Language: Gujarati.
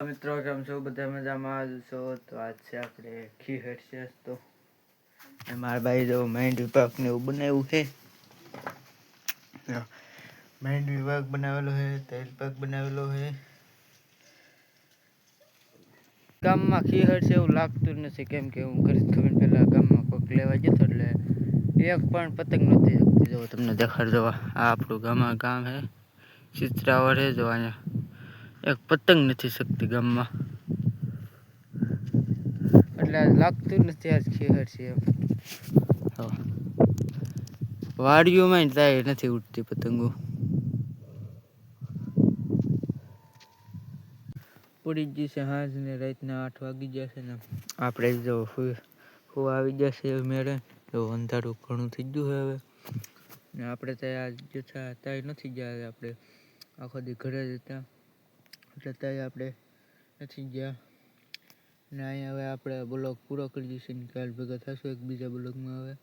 મિત્રો કેમ છો? બધા મજામાં છો? તો આજ છે આપણે ખીહેર છે તો મારા ભાઈ જો માઇન્ડ વિભાગ ને એવું બનાવ્યું છે. માઇન્ડ વિભાગ બનાવેલો છે, તેલ પાક બનાવેલો છે. ગામમાં ખીહેર છે એવું લાગતું નથી, કેમ કે હું ઘરે ખબર પહેલા ગામમાં કોક લેવા જતો એટલે એક પણ પતંગ નથી શકતી. જો તમને દેખાડ દો, આ આપણું ગામ છે ચિત્રાવળ છે. જો અહીંયા એક પતંગ નથી શકતી ગામમાં, એટલે લાગતું નથી આજ ખીહેર છે એમ. વાડીઓમાં જાય નથી ઉડતી પતંગો. પડી જ જશે હાંજ ને રાતના 8 વાગી જશે ને આપણે જો હું આવી જશે મેળે. તો અંધારું ઘણું થઈ ગયું છે હવે ને આપણે ત્યાં જતા ત્યાં નથી ગયા. આપણે આખો દી ઘરે જ હતા એટલે ત્યાં આપણે નથી ગયા ને અહીંયા હવે આપણે બ્લોગ પૂરો કરી દઈશું ને કાલ ભેગા થશું એક બીજા બ્લોગમાં. હવે